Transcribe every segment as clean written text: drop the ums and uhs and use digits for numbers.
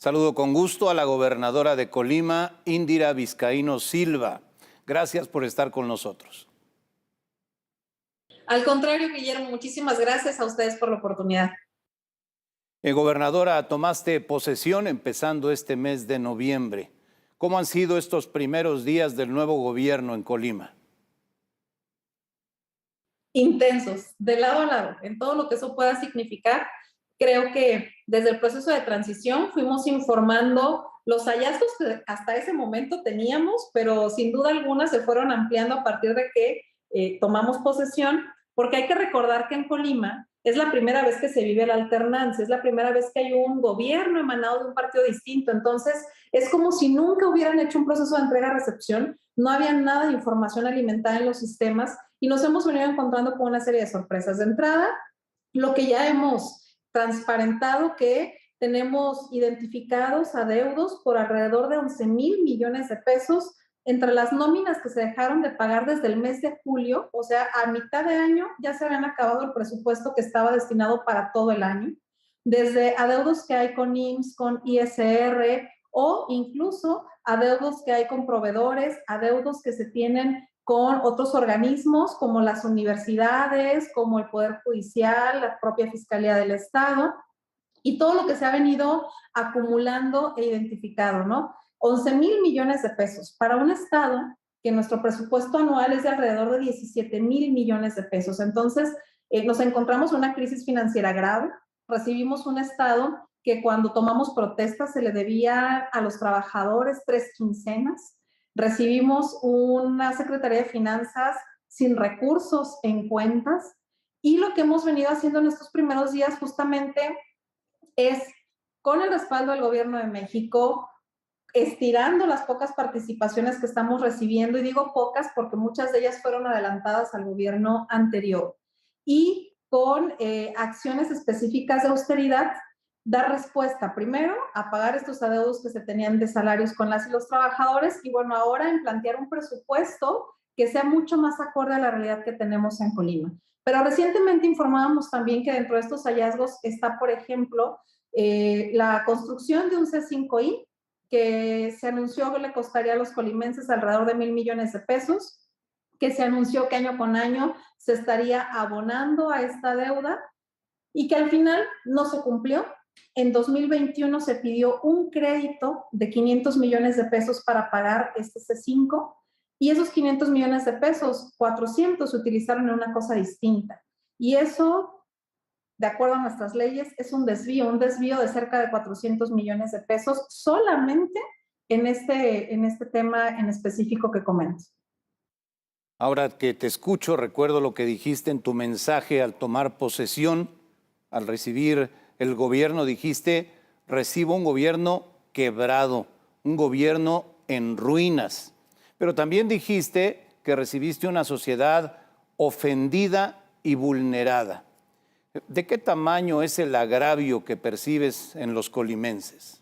Saludo con gusto a la gobernadora de Colima, Indira Vizcaíno Silva. Gracias por estar con nosotros. Al contrario, Guillermo, muchísimas gracias a ustedes por la oportunidad. Gobernadora, tomaste posesión empezando este mes de noviembre. ¿Cómo han sido estos primeros días del nuevo gobierno en Colima? Intensos, de lado a lado, en todo lo que eso pueda significar. Creo que desde el proceso de transición fuimos informando los hallazgos que hasta ese momento teníamos, pero sin duda alguna se fueron ampliando a partir de que tomamos posesión, porque hay que recordar que en Colima es la primera vez que se vive la alternancia, es la primera vez que hay un gobierno emanado de un partido distinto. Entonces es como si nunca hubieran hecho un proceso de entrega-recepción, no había nada de información alimentada en los sistemas y nos hemos venido encontrando con una serie de sorpresas. De entrada, lo que ya hemos transparentado, que tenemos identificados adeudos por alrededor de 11,000 millones de pesos entre las nóminas que se dejaron de pagar desde el mes de julio, o sea, a mitad de año ya se habían acabado el presupuesto que estaba destinado para todo el año, desde adeudos que hay con IMSS, con ISR, o incluso adeudos que hay con proveedores, adeudos que se tienen con otros organismos como las universidades, como el Poder Judicial, la propia Fiscalía del Estado, y todo lo que se ha venido acumulando e identificado, ¿no? 11,000 millones de pesos para un Estado que nuestro presupuesto anual es de alrededor de 17,000 millones de pesos. Entonces, nos encontramos en una crisis financiera grave. Recibimos un Estado que cuando tomamos protestas se le debía a los trabajadores 3 quincenas. Recibimos una Secretaría de Finanzas sin recursos en cuentas. Y lo que hemos venido haciendo en estos primeros días justamente es, con el respaldo del Gobierno de México, estirando las pocas participaciones que estamos recibiendo, y digo pocas porque muchas de ellas fueron adelantadas al gobierno anterior, y con acciones específicas de austeridad, dar respuesta primero a pagar estos adeudos que se tenían de salarios con las y los trabajadores, y bueno, ahora en plantear un presupuesto que sea mucho más acorde a la realidad que tenemos en Colima. Pero recientemente informábamos también que dentro de estos hallazgos está, por ejemplo, la construcción de un C5I, que se anunció que le costaría a los colimenses alrededor de 1,000 millones de pesos, que se anunció que año con año se estaría abonando a esta deuda y que al final no se cumplió. En 2021 se pidió un crédito de 500 millones de pesos para pagar este C5, y esos 500 millones de pesos, 400 se utilizaron en una cosa distinta. Y eso, de acuerdo a nuestras leyes, es un desvío de cerca de 400 millones de pesos solamente en este tema en específico que comento. Ahora que te escucho, recuerdo lo que dijiste en tu mensaje al tomar posesión, al recibir el gobierno, dijiste: recibo un gobierno quebrado, un gobierno en ruinas. Pero también dijiste que recibiste una sociedad ofendida y vulnerada. ¿De qué tamaño es el agravio que percibes en los colimenses?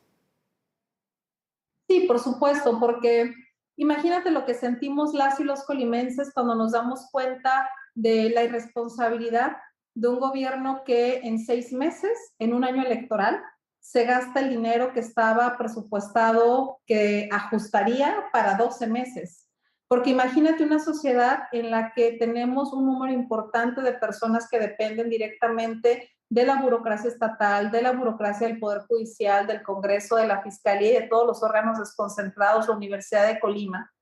Sí, por supuesto, porque imagínate lo que sentimos las y los colimenses cuando nos damos cuenta de la irresponsabilidad de un gobierno que en 6 meses, en un año electoral, se gasta el dinero que estaba presupuestado, que ajustaría para 12 meses. Porque imagínate una sociedad en la que tenemos un número importante de personas que dependen directamente de la burocracia estatal, de la burocracia del Poder Judicial, del Congreso, de la Fiscalía y de todos los órganos desconcentrados, la Universidad de Colima,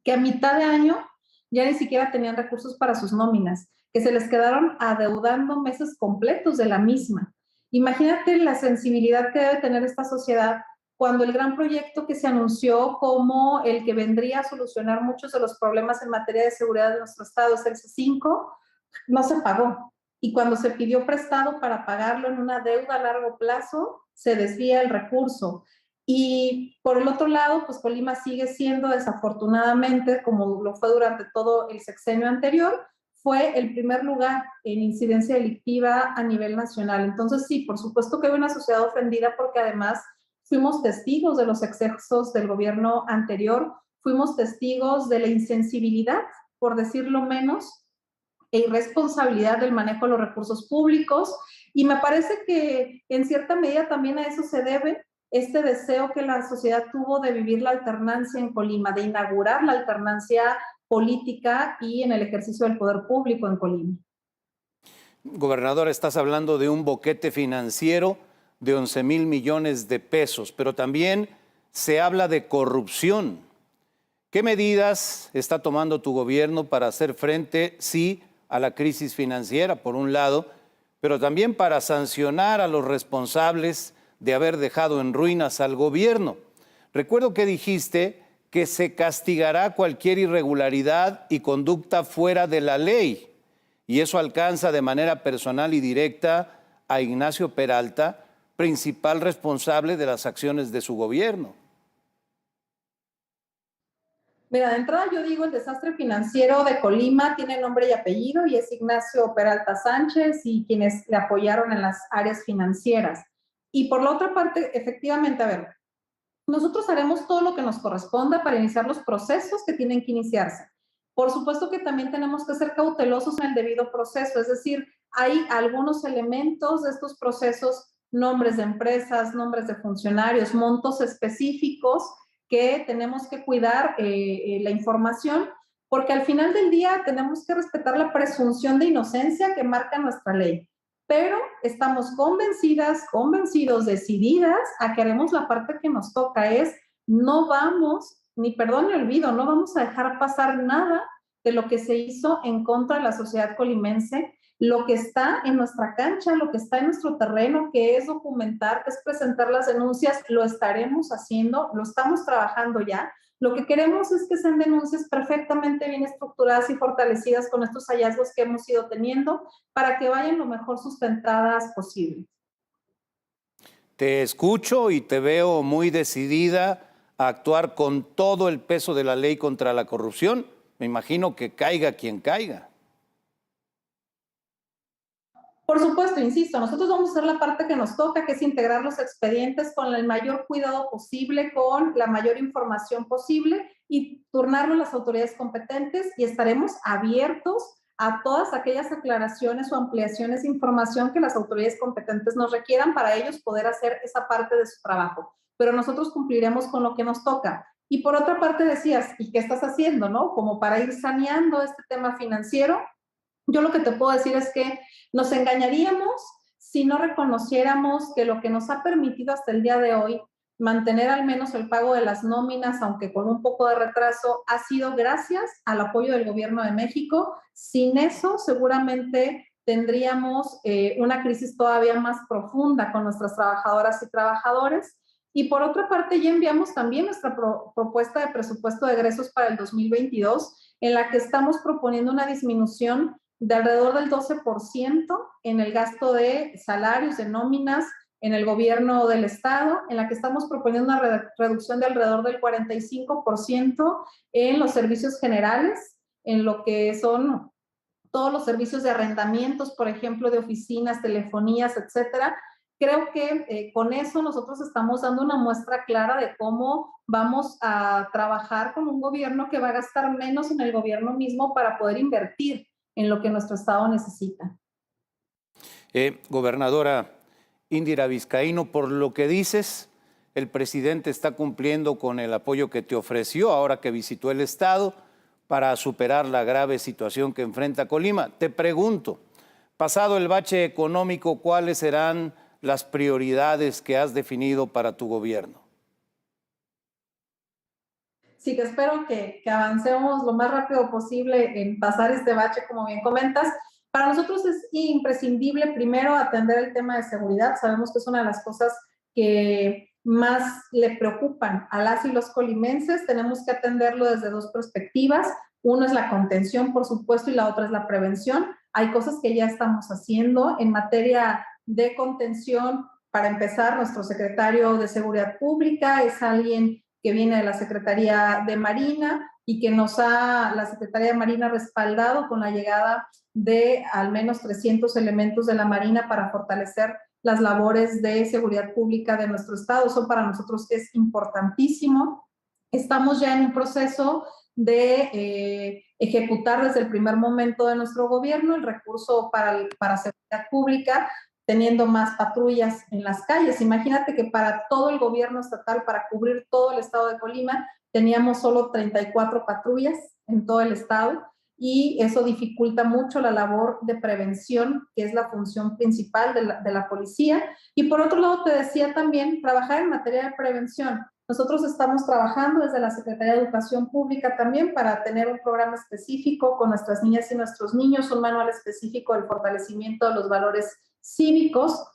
que a mitad de año ya ni siquiera tenían recursos para sus nóminas, que se les quedaron adeudando meses completos de la misma. Imagínate la sensibilidad que debe tener esta sociedad cuando el gran proyecto que se anunció como el que vendría a solucionar muchos de los problemas en materia de seguridad de nuestro estado, es el C5, no se pagó. Y cuando se pidió prestado para pagarlo en una deuda a largo plazo, se desvía el recurso. Y por el otro lado, pues Colima sigue siendo, desafortunadamente, como lo fue durante todo el sexenio anterior, fue el primer lugar en incidencia delictiva a nivel nacional. Entonces, sí, por supuesto que hay una sociedad ofendida porque además fuimos testigos de los excesos del gobierno anterior, fuimos testigos de la insensibilidad, por decirlo menos, e irresponsabilidad del manejo de los recursos públicos, y me parece que en cierta medida también a eso se debe este deseo que la sociedad tuvo de vivir la alternancia en Colima, de inaugurar la alternancia política y en el ejercicio del poder público en Colima. Gobernadora, estás hablando de un boquete financiero de 11,000 millones de pesos, pero también se habla de corrupción. ¿Qué medidas está tomando tu gobierno para hacer frente, sí, a la crisis financiera, por un lado, pero también para sancionar a los responsables de haber dejado en ruinas al gobierno? Recuerdo que dijiste que se castigará cualquier irregularidad y conducta fuera de la ley, y eso alcanza de manera personal y directa a Ignacio Peralta, principal responsable de las acciones de su gobierno. Mira, de entrada yo digo, el desastre financiero de Colima tiene nombre y apellido y es Ignacio Peralta Sánchez y quienes le apoyaron en las áreas financieras. Y por la otra parte, efectivamente, a ver, nosotros haremos todo lo que nos corresponda para iniciar los procesos que tienen que iniciarse. Por supuesto que también tenemos que ser cautelosos en el debido proceso, es decir, hay algunos elementos de estos procesos, nombres de empresas, nombres de funcionarios, montos específicos que tenemos que cuidar la información, porque al final del día tenemos que respetar la presunción de inocencia que marca nuestra ley. Pero estamos convencidas, convencidos, decididas a que haremos la parte que nos toca, es no vamos, ni perdón ni olvido, no vamos a dejar pasar nada de lo que se hizo en contra de la sociedad colimense, lo que está en nuestra cancha, lo que está en nuestro terreno, que es documentar, que es presentar las denuncias, lo estaremos haciendo, lo estamos trabajando ya. Lo que queremos es que sean denuncias perfectamente bien estructuradas y fortalecidas con estos hallazgos que hemos ido teniendo para que vayan lo mejor sustentadas posible. Te escucho y te veo muy decidida a actuar con todo el peso de la ley contra la corrupción. Me imagino que caiga quien caiga. Por supuesto, insisto, nosotros vamos a hacer la parte que nos toca, que es integrar los expedientes con el mayor cuidado posible, con la mayor información posible y turnarlo a las autoridades competentes y estaremos abiertos a todas aquellas aclaraciones o ampliaciones de información que las autoridades competentes nos requieran para ellos poder hacer esa parte de su trabajo. Pero nosotros cumpliremos con lo que nos toca. Y por otra parte decías, ¿y qué estás haciendo, no? Como para ir saneando este tema financiero. Yo lo que te puedo decir es que nos engañaríamos si no reconociéramos que lo que nos ha permitido hasta el día de hoy mantener al menos el pago de las nóminas, aunque con un poco de retraso, ha sido gracias al apoyo del Gobierno de México. Sin eso, seguramente tendríamos una crisis todavía más profunda con nuestras trabajadoras y trabajadores. Y por otra parte, ya enviamos también nuestra propuesta de presupuesto de egresos para el 2022, en la que estamos proponiendo una disminución de alrededor del 12% en el gasto de salarios, de nóminas en el gobierno del estado, en la que estamos proponiendo una reducción de alrededor del 45% en los servicios generales, en lo que son todos los servicios de arrendamientos, por ejemplo, de oficinas, telefonías, etcétera. Creo que con eso nosotros estamos dando una muestra clara de cómo vamos a trabajar con un gobierno que va a gastar menos en el gobierno mismo para poder invertir en lo que nuestro estado necesita. Gobernadora Indira Vizcaíno, por lo que dices, el presidente está cumpliendo con el apoyo que te ofreció ahora que visitó el estado para superar la grave situación que enfrenta Colima. Te pregunto, pasado el bache económico, ¿cuáles serán las prioridades que has definido para tu gobierno? Sí, que espero que avancemos lo más rápido posible en pasar este bache, como bien comentas. Para nosotros es imprescindible primero atender el tema de seguridad. Sabemos que es una de las cosas que más le preocupan a las y los colimenses. Tenemos que atenderlo desde dos perspectivas. Uno es la contención, por supuesto, y la otra es la prevención. Hay cosas que ya estamos haciendo en materia de contención. Para empezar, nuestro secretario de Seguridad Pública es alguien que viene de la Secretaría de Marina y que la Secretaría de Marina respaldado con la llegada de al menos 300 elementos de la Marina para fortalecer las labores de seguridad pública de nuestro estado. Eso para nosotros es importantísimo. Estamos ya en un proceso de ejecutar desde el primer momento de nuestro gobierno el recurso para seguridad pública, teniendo más patrullas en las calles. Imagínate que para todo el gobierno estatal, para cubrir todo el estado de Colima, teníamos solo 34 patrullas en todo el estado, y eso dificulta mucho la labor de prevención, que es la función principal de la policía. Y por otro lado, te decía también, trabajar en materia de prevención. Nosotros estamos trabajando desde la Secretaría de Educación Pública también para tener un programa específico con nuestras niñas y nuestros niños, un manual específico del fortalecimiento de los valores cívicos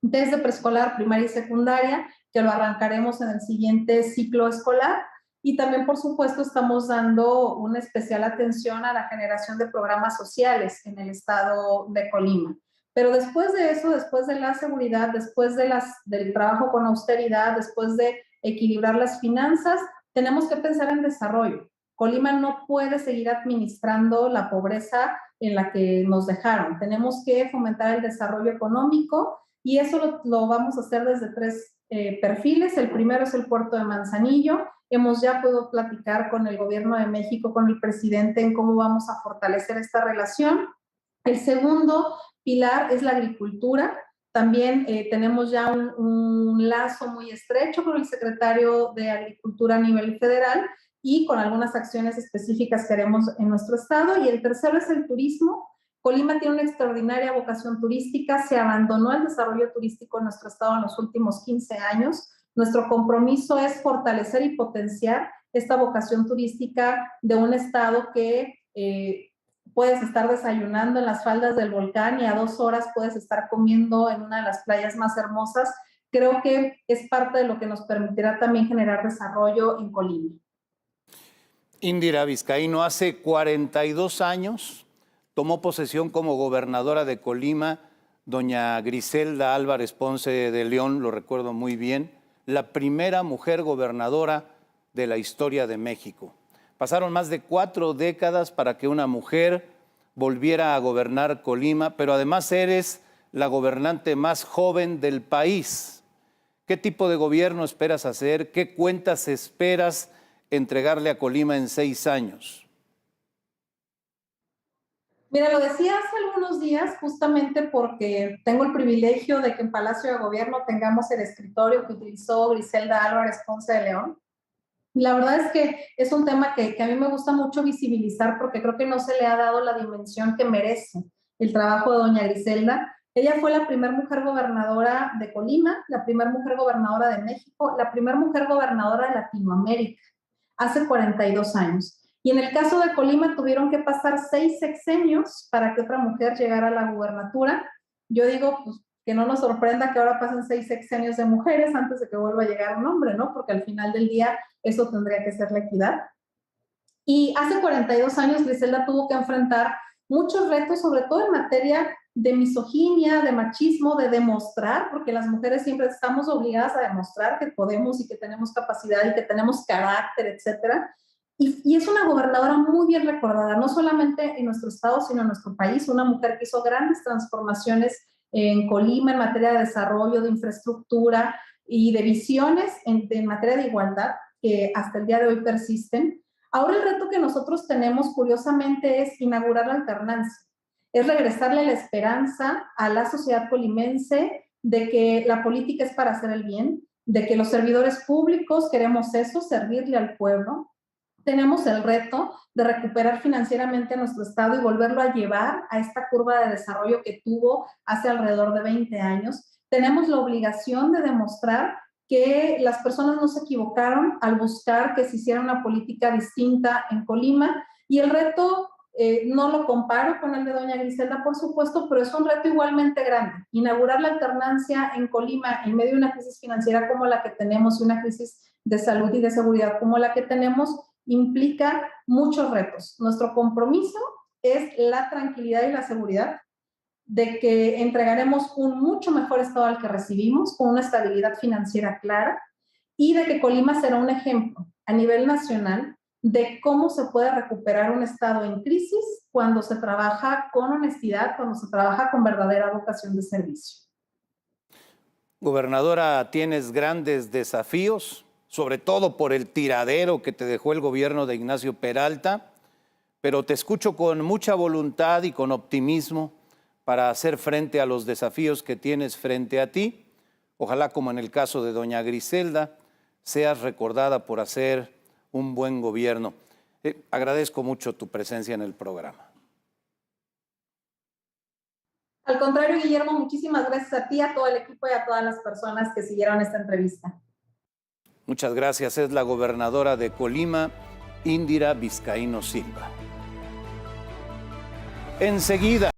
desde preescolar, primaria y secundaria, que lo arrancaremos en el siguiente ciclo escolar. Y también, por supuesto, estamos dando una especial atención a la generación de programas sociales en el estado de Colima. Pero después de eso, después de la seguridad, después del trabajo con austeridad, después de equilibrar las finanzas, tenemos que pensar en desarrollo. Colima no puede seguir administrando la pobreza en la que nos dejaron. Tenemos que fomentar el desarrollo económico, y eso lo vamos a hacer desde tres perfiles. El primero es el puerto de Manzanillo. Hemos ya podido platicar con el gobierno de México, con el presidente, en cómo vamos a fortalecer esta relación. El segundo pilar es la agricultura. También tenemos ya un lazo muy estrecho con el secretario de Agricultura a nivel federal, y con algunas acciones específicas que haremos en nuestro estado. Y el tercero es el turismo. Colima tiene una extraordinaria vocación turística. Se abandonó el desarrollo turístico en nuestro estado en los últimos 15 años. Nuestro compromiso es fortalecer y potenciar esta vocación turística de un estado que puedes estar desayunando en las faldas del volcán y a 2 horas puedes estar comiendo en una de las playas más hermosas. Creo que es parte de lo que nos permitirá también generar desarrollo en Colima. Indira Vizcaíno, hace 42 años tomó posesión como gobernadora de Colima doña Griselda Álvarez Ponce de León, lo recuerdo muy bien, la primera mujer gobernadora de la historia de México. Pasaron más de 4 décadas para que una mujer volviera a gobernar Colima, pero además eres la gobernante más joven del país. ¿Qué tipo de gobierno esperas hacer? ¿Qué cuentas esperas entregarle a Colima en 6 años? Mira, lo decía hace algunos días justamente porque tengo el privilegio de que en Palacio de Gobierno tengamos el escritorio que utilizó Griselda Álvarez Ponce de León. La verdad es que es un tema que a mí me gusta mucho visibilizar, porque creo que no se le ha dado la dimensión que merece el trabajo de doña Griselda. Ella fue la primera mujer gobernadora de Colima, la primera mujer gobernadora de México, la primera mujer gobernadora de Latinoamérica, hace 42 años. Y en el caso de Colima tuvieron que pasar 6 sexenios para que otra mujer llegara a la gubernatura. Yo digo, pues, que no nos sorprenda que ahora pasen 6 sexenios de mujeres antes de que vuelva a llegar un hombre, ¿no? Porque al final del día eso tendría que ser la equidad. Y hace 42 años Griselda tuvo que enfrentar muchos retos, sobre todo en materia de misoginia, de machismo, de demostrar, porque las mujeres siempre estamos obligadas a demostrar que podemos y que tenemos capacidad y que tenemos carácter, etcétera. Y es una gobernadora muy bien recordada, no solamente en nuestro estado, sino en nuestro país, una mujer que hizo grandes transformaciones en Colima en materia de desarrollo, de infraestructura y de visiones en materia de igualdad, que hasta el día de hoy persisten. Ahora el reto que nosotros tenemos, curiosamente, es inaugurar la alternancia, es regresarle la esperanza a la sociedad colimense de que la política es para hacer el bien, de que los servidores públicos queremos eso, servirle al pueblo. Tenemos el reto de recuperar financieramente a nuestro estado y volverlo a llevar a esta curva de desarrollo que tuvo hace alrededor de 20 años. Tenemos la obligación de demostrar que las personas no se equivocaron al buscar que se hiciera una política distinta en Colima, y el reto no lo comparo con el de doña Griselda, por supuesto, pero es un reto igualmente grande. Inaugurar la alternancia en Colima en medio de una crisis financiera como la que tenemos y una crisis de salud y de seguridad como la que tenemos implica muchos retos. Nuestro compromiso es la tranquilidad y la seguridad de que entregaremos un mucho mejor estado al que recibimos, con una estabilidad financiera clara, y de que Colima será un ejemplo a nivel nacional de cómo se puede recuperar un estado en crisis cuando se trabaja con honestidad, cuando se trabaja con verdadera vocación de servicio. Gobernadora, tienes grandes desafíos, sobre todo por el tiradero que te dejó el gobierno de Ignacio Peralta, pero te escucho con mucha voluntad y con optimismo, para hacer frente a los desafíos que tienes frente a ti. Ojalá, como en el caso de doña Griselda, seas recordada por hacer un buen gobierno. Agradezco mucho tu presencia en el programa. Al contrario, Guillermo, muchísimas gracias a ti, a todo el equipo y a todas las personas que siguieron esta entrevista. Muchas gracias. Es la gobernadora de Colima, Indira Vizcaíno Silva. Enseguida.